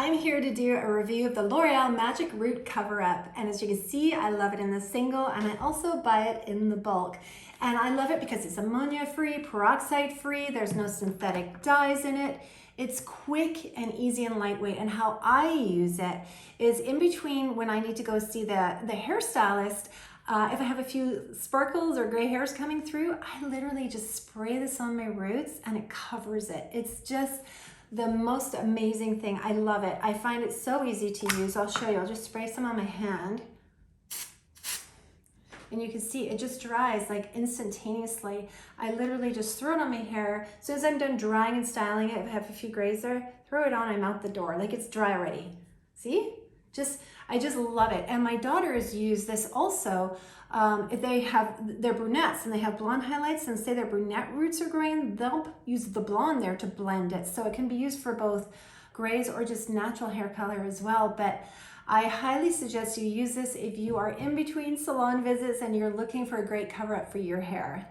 I'm here to do a review of the L'Oreal Magic Root Cover Up, and as you can see, I love it in the single and I also buy it in the bulk. And I love it because it's ammonia free, peroxide free, there's no synthetic dyes in it. It's quick and easy and lightweight, and how I use it is in between when I need to go see the hairstylist. If I have a few sparkles or gray hairs coming through, I literally just spray this on my roots and it covers it. It's just the most amazing thing. I love it. I find it so easy to use. I'll show you. I'll just spray some on my hand. And you can see it just dries like instantaneously. I literally just throw it on my hair. As soon as I'm done drying and styling it, if I have a few grays there, throw it on, I'm out the door. Like it's dry already. See? I just love it. And my daughters use this also. If they're brunettes and they have blonde highlights and say their brunette roots are growing, they'll use the blonde there to blend it. So it can be used for both grays or just natural hair color as well. But I highly suggest you use this if you are in between salon visits and you're looking for a great cover up for your hair.